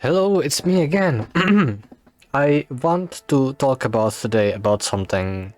Hello, it's me again. I want to talk about today about something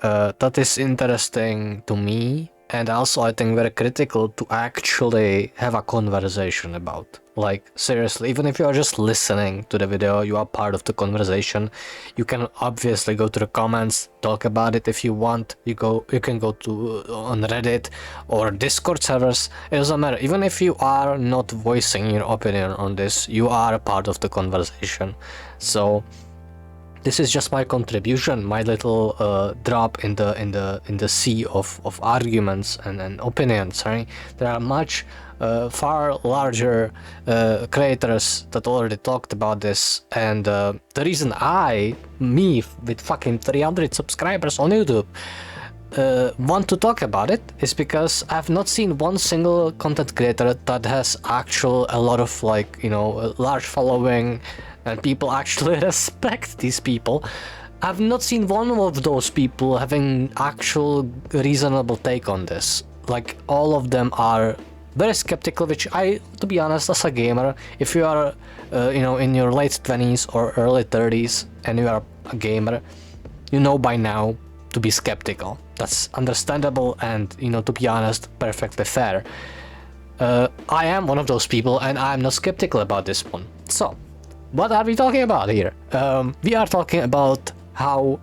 that is interesting to me and also I think very critical to actually have a conversation about. Like seriously, even if you are just listening to the video, you are part of the conversation. You can obviously go to the comments, talk about it if you want. You can go to on Reddit or Discord servers. It doesn't matter. Even if you are not voicing your opinion on this, you are a part of the conversation. So this is just my contribution, my little drop in the sea of arguments and opinions. Right? There are much far larger creators that already talked about this, and the reason me with fucking 300 subscribers on YouTube want to talk about it is because I've not seen one single content creator that has a lot of a large following and people actually respect these people. I've not seen one of those people having actual reasonable take on this. Like all of them are very skeptical, which to be honest, as a gamer, if you are in your late 20s or early 30s and you are a gamer, you know by now to be skeptical. That's understandable and, to be honest, perfectly fair. I am one of those people and I'm not skeptical about this one. So, what are we talking about here? We are talking about how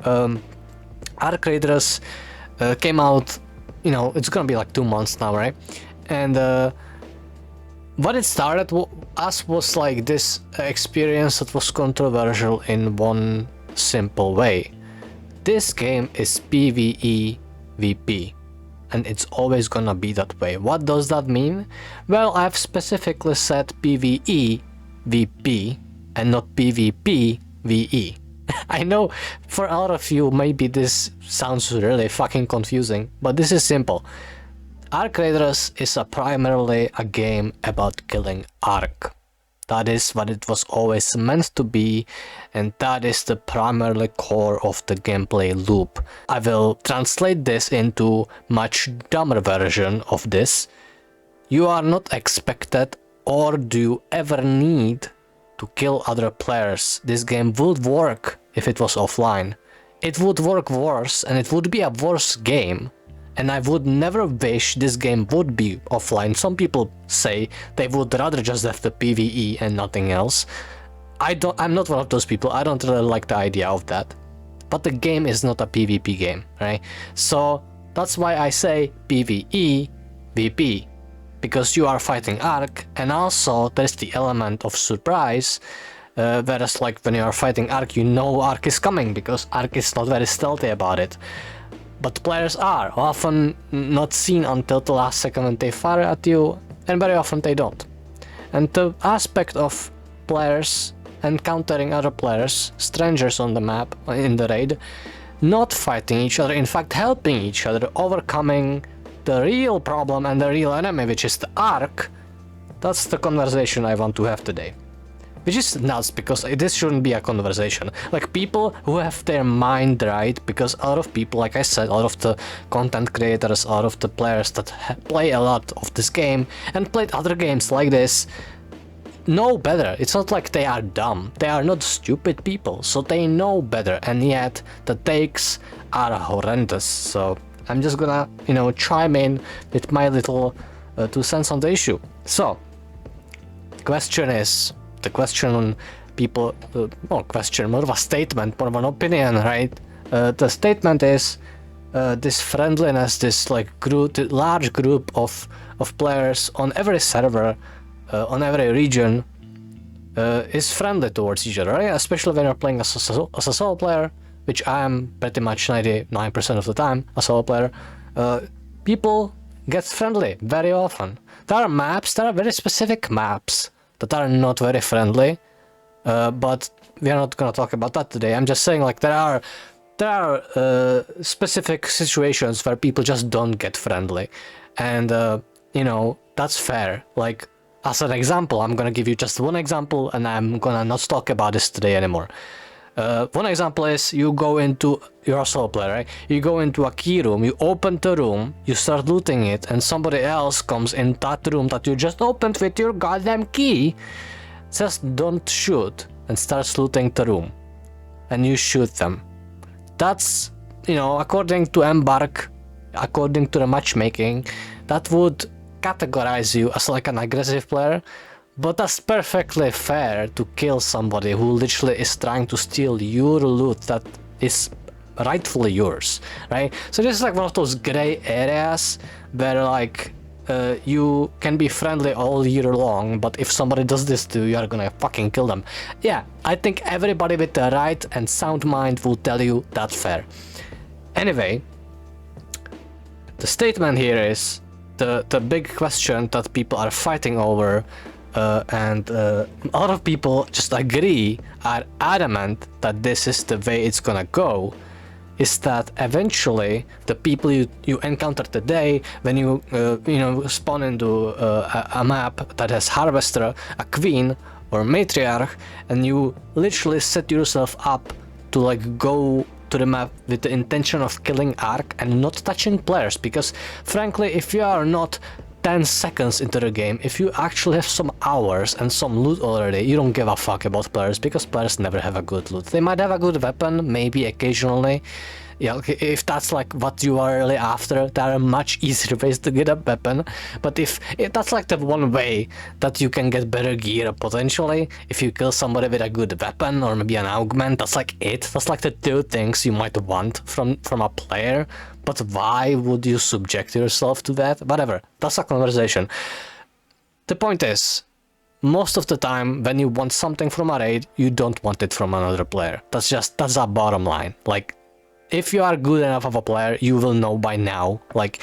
our creators came out, it's gonna be like 2 months now, right? And what it started was like this experience that was controversial in one simple way. This game is PvEVP, and it's always gonna be that way. What does that mean? Well, I've specifically said PvEVP and not PvPVE. I know for a lot of you maybe this sounds really fucking confusing, but this is simple. Arc Raiders is primarily a game about killing Arc. That is what it was always meant to be, and that is the primary core of the gameplay loop. I will translate this into much dumber version of this. You are not expected, or do you ever need, to kill other players. This game would work if it was offline. It would work worse, and it would be a worse game. And I would never wish this game would be offline. Some people say they would rather just have the PvE and nothing else. I'm not one of those people. I don't really like the idea of that. But the game is not a PvP game, right? So that's why I say PvEVP. Because you are fighting Arc, and also there's the element of surprise. Whereas like when you are fighting Arc, you know Arc is coming, because Arc is not very stealthy about it. But players are often not seen until the last second when they fire at you, and very often they don't. And the aspect of players encountering other players, strangers on the map, in the raid, not fighting each other, in fact helping each other, overcoming the real problem and the real enemy, which is the Arc, that's the conversation I want to have today. Which is nuts, because this shouldn't be a conversation. Like, people who have their mind right, because a lot of people, like I said, a lot of the content creators, a lot of the players that play a lot of this game and played other games like this, know better. It's not like they are dumb. They are not stupid people, so they know better, and yet the takes are horrendous. So I'm just gonna, chime in with my little 2 cents on the issue. So, the question on people, more of a statement, more of an opinion, right? The statement is, this friendliness, this large group of players on every server, on every region, is friendly towards each other, right? Especially when you're playing as a solo player, which I am pretty much 99% of the time, a solo player. People get friendly very often. There are very specific maps that are not very friendly, but we are not gonna talk about that today. I'm just saying, like, there are specific situations where people just don't get friendly, and that's fair. Like, as an example, I'm gonna give you just one example, and I'm gonna not talk about this today anymore. One example is, you're a solo player, right? You go into a key room, you open the room, you start looting it, and somebody else comes in that room that you just opened with your goddamn key, just don't shoot and starts looting the room, and you shoot them. That's, you know, according to Embark, according to the matchmaking, that would categorize you as like an aggressive player, but that's perfectly fair to kill somebody who literally is trying to steal your loot that is rightfully yours, right? So this is like one of those gray areas where like you can be friendly all year long, but if somebody does this to you, you're gonna fucking kill them. Yeah, I think everybody with the right and sound mind will tell you that's fair. Anyway, the statement here is the big question that people are fighting over, and a lot of people just agree, are adamant that this is the way it's gonna go, is that eventually the people you encounter today when you spawn into a map that has Harvester, a Queen or Matriarch, and you literally set yourself up to like go to the map with the intention of killing Ark and not touching players, because frankly, if you are not 10 seconds into the game, if you actually have some hours and some loot already, you don't give a fuck about players, because players never have a good loot. They might have a good weapon, maybe occasionally. Yeah, if that's like what you are really after, there are much easier ways to get a weapon. But if that's like the one way that you can get better gear potentially, if you kill somebody with a good weapon or maybe an augment, that's like it. That's like the two things you might want from a player. But why would you subject yourself to that? Whatever, that's a conversation. The point is, most of the time when you want something from a raid, you don't want it from another player. That's a bottom line. Like, if you are good enough of a player, you will know by now. Like,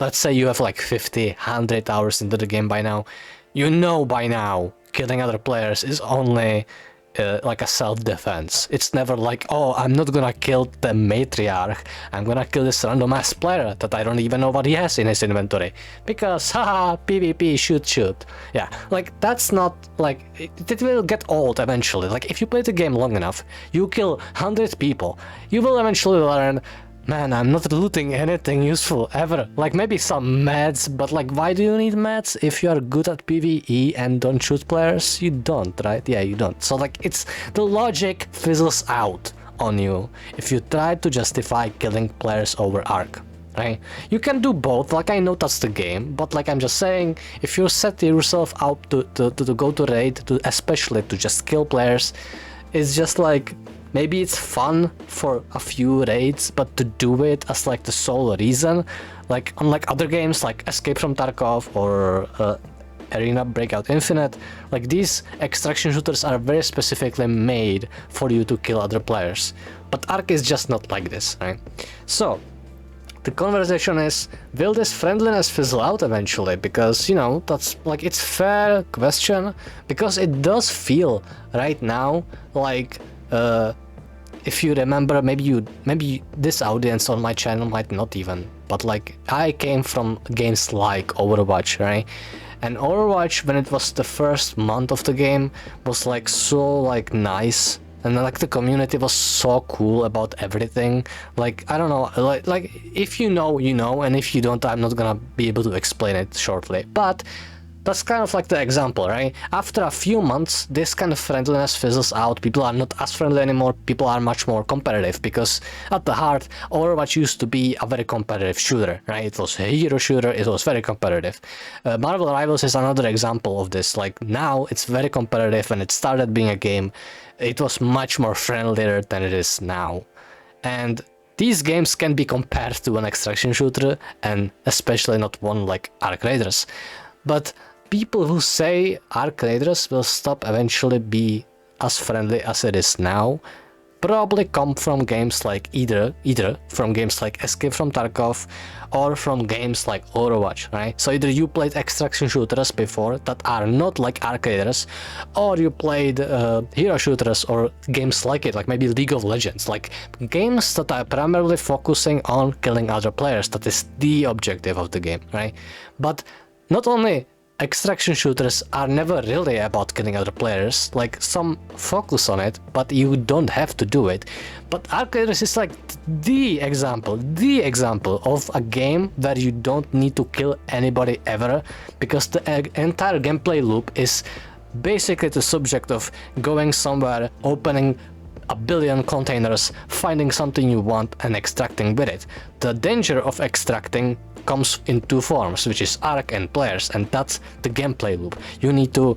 let's say you have like 50, 100 hours into the game by now. You know by now killing other players is only like a self-defense. It's never like, oh, I'm not gonna kill the Matriarch, I'm gonna kill this random ass player that I don't even know what he has in his inventory, because haha, PvP, shoot. Yeah, like that's not like, it will get old eventually. Like if you play the game long enough, you kill 100 people, you will eventually learn, man, I'm not looting anything useful ever. Like maybe some meds, but like why do you need meds if you are good at PvE and don't shoot players? You don't, right? Yeah, you don't. So like it's, the logic fizzles out on you if you try to justify killing players over Ark, right? You can do both, like I know that's the game, but like I'm just saying, if you set yourself out to go to raid, especially to just kill players, it's just like, maybe it's fun for a few raids, but to do it as like the sole reason, like unlike other games like Escape from Tarkov or Arena Breakout Infinite, like these extraction shooters are very specifically made for you to kill other players. But Ark is just not like this, right? So the conversation is, will this friendliness fizzle out eventually? Because, you know, that's like, it's fair question, because it does feel right now like if you remember, maybe this audience on my channel might not even, but like I came from games like Overwatch, right? And Overwatch, when it was the first month of the game, was like so like nice, and like the community was so cool about everything. Like I don't know, like if you know, you know, and if you don't, I'm not gonna be able to explain it shortly. But that's kind of like the example, right? After a few months, this kind of friendliness fizzles out. People are not as friendly anymore. People are much more competitive, because at the heart, Overwatch used to be a very competitive shooter, right? It was a hero shooter. It was very competitive. Marvel Rivals is another example of this. Like now, it's very competitive. When it started being a game, it was much more friendlier than it is now. And these games can be compared to an extraction shooter, and especially not one like Ark Raiders. But people who say Ark Raiders will stop eventually be as friendly as it is now probably come from games like either from games like Escape from Tarkov or from games like Overwatch, right? So either you played extraction shooters before that are not like Ark Raiders, or you played hero shooters or games like it, like maybe League of Legends, like games that are primarily focusing on killing other players. That is the objective of the game, right? But not only extraction shooters are never really about killing other players, like some focus on it, but you don't have to do it. But Ark Raiders is like the example of a game where you don't need to kill anybody ever, because the entire gameplay loop is basically the subject of going somewhere, opening a billion containers, finding something you want and extracting with it. The danger of extracting comes in two forms, which is Ark and players, and that's the gameplay loop. You need to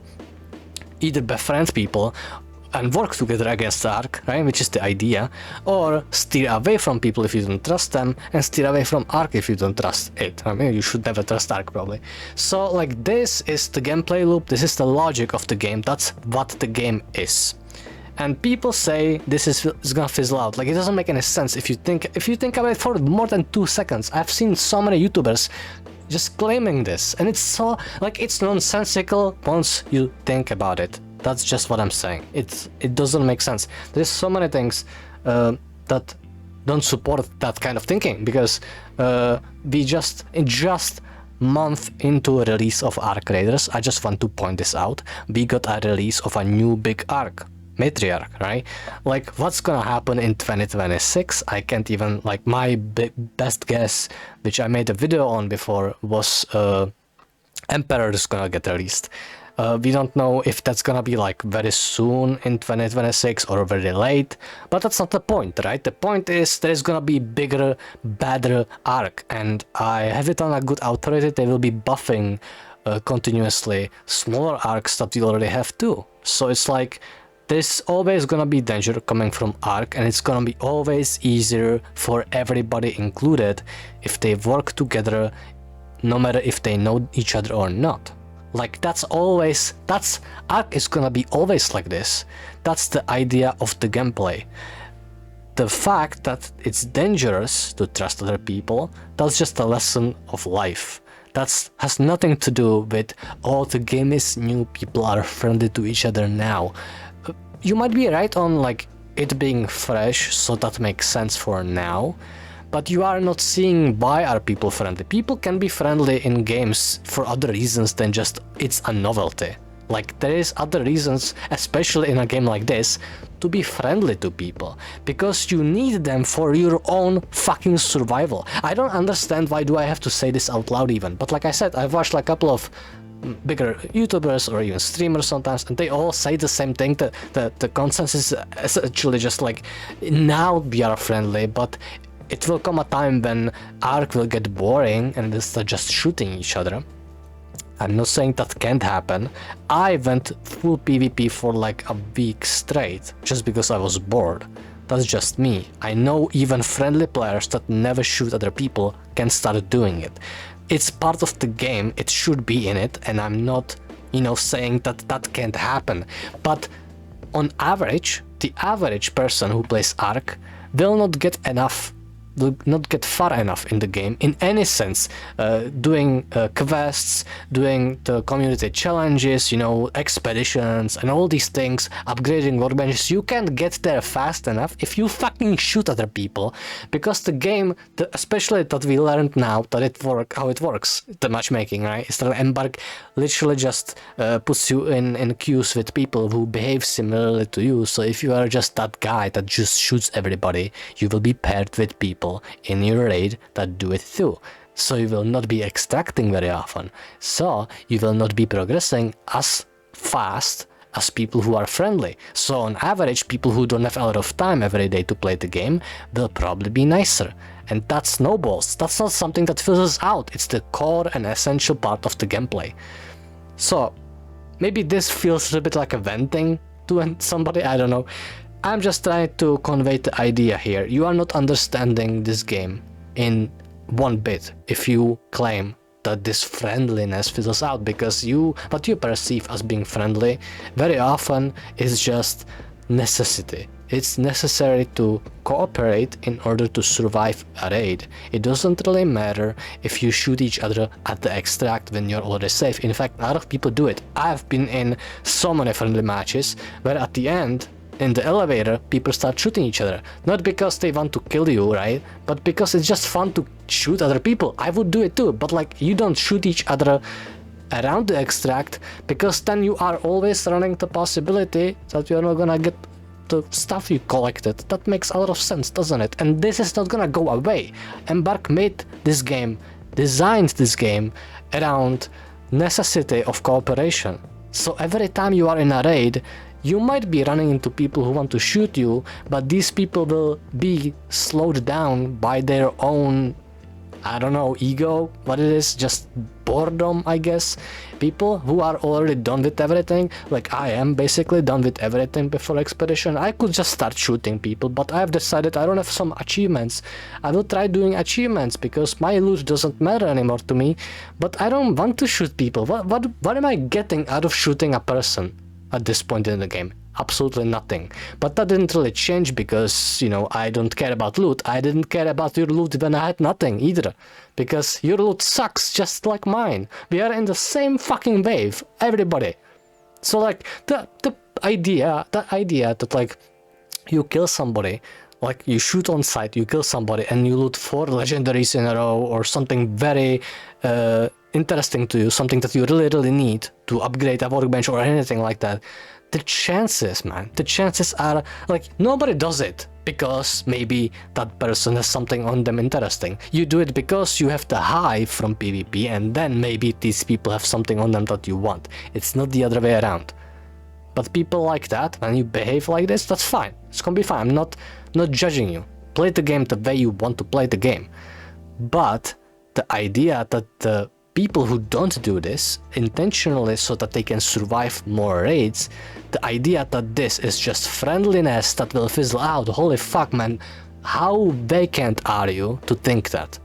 either befriend people and work together against Ark, right, which is the idea, or steer away from people if you don't trust them, and steer away from Ark if you don't trust it. I mean, you should never trust Ark, probably. So, like, this is the gameplay loop, this is the logic of the game, that's what the game is. And people say this is gonna fizzle out. Like, it doesn't make any sense if you think about it for more than 2 seconds. I've seen so many YouTubers just claiming this, and it's so, like, it's nonsensical once you think about it. That's just what I'm saying. It doesn't make sense. There's so many things that don't support that kind of thinking, because we just month into a release of Ark Raiders, I just want to point this out, we got a release of a new big Ark, Matriarch, right? Like, what's gonna happen in 2026? I can't even, like, my best guess, which I made a video on before, was Emperor is gonna get released. We don't know if that's gonna be like very soon in 2026 or very late, but that's not the point, right? The point is there is gonna be bigger, better Ark, and I have it on a good authority. They will be buffing continuously smaller Arks that we already have too. So it's like, there's always gonna be danger coming from Ark, and it's gonna be always easier for everybody included if they work together, no matter if they know each other or not. Like, Ark is gonna be always like this. That's the idea of the gameplay. The fact that it's dangerous to trust other people, that's just a lesson of life. That has nothing to do with, oh, the game is new, people are friendly to each other now. You might be right on, like, it being fresh, so that makes sense for now, but you are not seeing why are people friendly. People can be friendly in games for other reasons than just it's a novelty. Like, there is other reasons, especially in a game like this, to be friendly to people, because you need them for your own fucking survival. I don't understand why do I have to say this out loud even, but like I said, I've watched like a couple of bigger YouTubers or even streamers sometimes, and they all say the same thing, that the consensus is essentially just like, now we are friendly, but it will come a time when Ark will get boring and we'll start just shooting each other. I'm not saying that can't happen. I went full PvP for like a week straight just because I was bored. That's just me. I know even friendly players that never shoot other people can start doing it. It's part of the game, it should be in it, and I'm not, saying that that can't happen. But on average, the average person who plays Ark will not get far enough in the game in any sense, doing quests, doing the community challenges, expeditions and all these things, upgrading workbenches. You can't get there fast enough if you fucking shoot other people, because the game, especially that we learned now that how it works, the matchmaking, right? Is that Embark literally just puts you in queues with people who behave similarly to you. So if you are just that guy that just shoots everybody, you will be paired with people in your raid that do it too. So you will not be extracting very often. So you will not be progressing as fast as people who are friendly. So on average, people who don't have a lot of time every day to play the game will probably be nicer. And that snowballs. That's not something that fizzles out. It's the core and essential part of the gameplay. So maybe this feels a bit like a venting to somebody, I don't know. I'm just trying to convey the idea here. You are not understanding this game in one bit if you claim that this friendliness fizzles out, because what you perceive as being friendly very often is just necessity. It's necessary to cooperate in order to survive a raid. It doesn't really matter if you shoot each other at the extract when you're already safe. In fact, a lot of people do it. I've been in so many friendly matches where at the end, in the elevator, people start shooting each other. Not because they want to kill you, right? But because it's just fun to shoot other people. I would do it too, but like, you don't shoot each other around the extract, because then you are always running the possibility that you're not gonna get the stuff you collected. That makes a lot of sense, doesn't it? And this is not gonna go away. Embark made this game, designed this game around necessity of cooperation. So every time you are in a raid, you might be running into people who want to shoot you, but these people will be slowed down by their own, I don't know, ego, what it is, just boredom, I guess. People who are already done with everything, like I am basically done with everything before expedition. I could just start shooting people, but I've decided I don't have some achievements. I will try doing achievements because my loot doesn't matter anymore to me, but I don't want to shoot people. What am I getting out of shooting a person at this point in the game? Absolutely nothing. But that didn't really change because, you know, I don't care about loot. I didn't care about your loot when I had nothing either. Because your loot sucks just like mine. We are in the same fucking wave, everybody. So like the idea that like you kill somebody, like you shoot on sight, you kill somebody and you loot 4 legendaries in a row or something very interesting to you, something that you really need to upgrade a workbench or anything like that. The chances, man, the chances are like nobody does it because maybe that person has something on them interesting. You do it because you have the hype from PvP and then maybe these people have something on them that you want. It's not the other way around. But people like that, when you behave like this, that's fine. It's gonna be fine. I'm not judging you. Play the game the way you want to play the game. But the idea that the people who don't do this intentionally so that they can survive more raids, the idea that this is just friendliness that will fizzle out, holy fuck, man, how vacant are you to think that?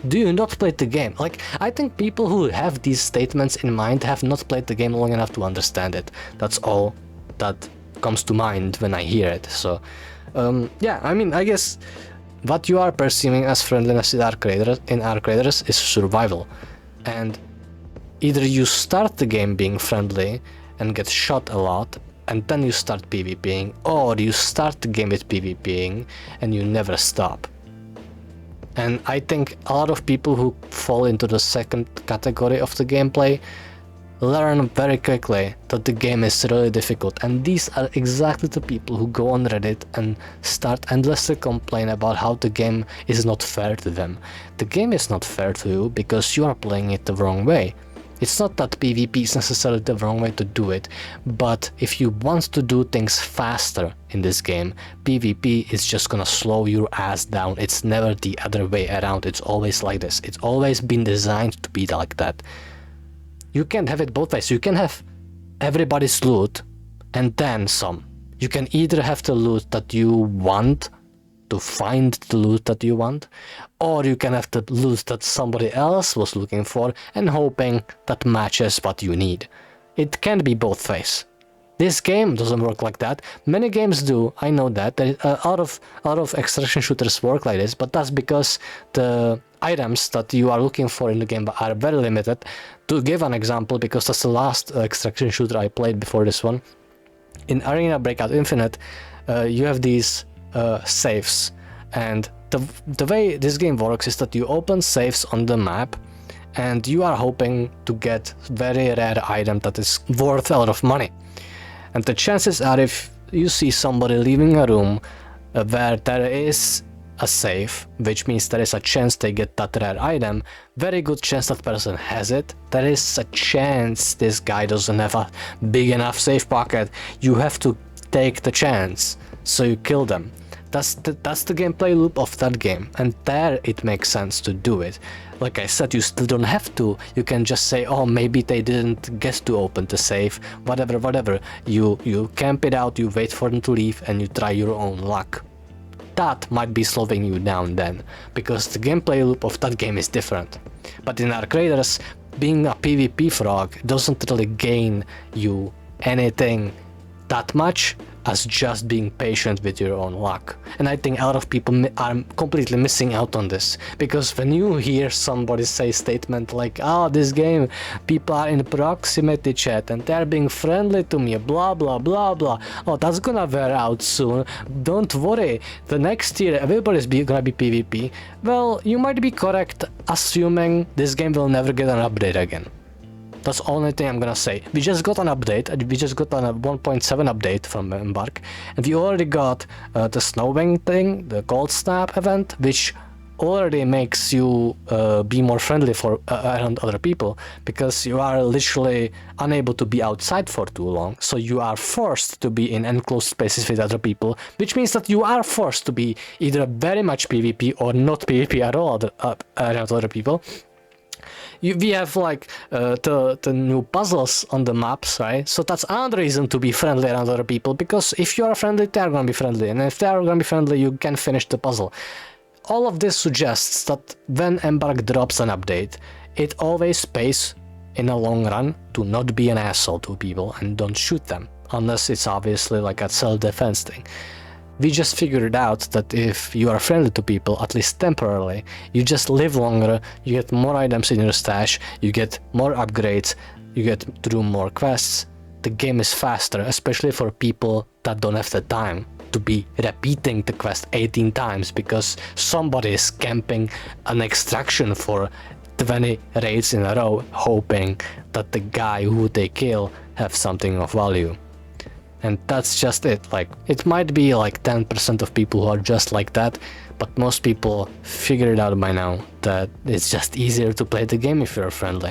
Do you not play the game? Like, I think people who have these statements in mind have not played the game long enough to understand it. That's all that comes to mind when I hear it. So yeah, I mean, I guess what you are perceiving as friendliness in Arc Raiders is survival. And either you start the game being friendly and get shot a lot and then you start PvPing, or you start the game with PvPing and you never stop. And I think a lot of people who fall into the second category of the gameplay learn very quickly that the game is really difficult, and these are exactly the people who go on Reddit and start endlessly complain about how the game is not fair to them. The game is not fair to you because you are playing it the wrong way. It's not that PvP is necessarily the wrong way to do it, but if you want to do things faster in this game, PvP is just gonna slow your ass down. It's never the other way around. It's always like this. It's always been designed to be like that. You can't have it both ways. You can have everybody's loot and then some. You can either have the loot that you want to find the loot that you want, or you can have the loot that somebody else was looking for and hoping that matches what you need. It can be both ways. This game doesn't work like that. Many games do, I know that. A lot of extraction shooters work like this, but that's because the items that you are looking for in the game are very limited. To give an example, because that's the last extraction shooter I played before this one, in Arena Breakout Infinite, you have these safes, and the way this game works is that you open safes on the map, and you are hoping to get very rare item that is worth a lot of money. And the chances are, if you see somebody leaving a room where there is a safe, which means there is a chance they get that rare item, very good chance that person has it. There is a chance this guy doesn't have a big enough safe pocket. You have to take the chance, so you kill them. That's the gameplay loop of that game, and there it makes sense to do it. Like I said, you still don't have to. You can just say, oh, maybe they didn't get to open the safe, whatever. You camp it out, you wait for them to leave, and you try your own luck. That might be slowing you down then, because the gameplay loop of that game is different. But in Arc Raiders, being a PvP frog doesn't really gain you anything that much as just being patient with your own luck. And I think a lot of people are completely missing out on this, because when you hear somebody say a statement like, oh, this game, people are in proximity chat and they're being friendly to me, blah blah blah blah, oh, that's gonna wear out soon, don't worry, the next year everybody's gonna be PvP. Well, you might be correct assuming this game will never get an update again. That's the only thing I'm gonna say. We just got an update, we just got a 1.7 update from Embark, and we already got the snowing thing, the cold snap event, which already makes you be more friendly for around other people, because you are literally unable to be outside for too long, so you are forced to be in enclosed spaces with other people, which means that you are forced to be either very much PvP or not PvP at all around other people. We have like the new puzzles on the maps, right? So that's another reason to be friendly around other people, because if you are friendly, they are gonna be friendly, and if they are gonna be friendly, you can finish the puzzle. All of this suggests that when Embark drops an update, it always pays in the long run to not be an asshole to people and don't shoot them, unless it's obviously like a self-defense thing. We just figured out that if you are friendly to people, at least temporarily, you just live longer, you get more items in your stash, you get more upgrades, you get to do more quests. The game is faster, especially for people that don't have the time to be repeating the quest 18 times because somebody is camping an extraction for 20 raids in a row, hoping that the guy who they kill have something of value. And that's just it. Like, it might be like 10% of people who are just like that, but most people figure it out by now that it's just easier to play the game if you're friendly.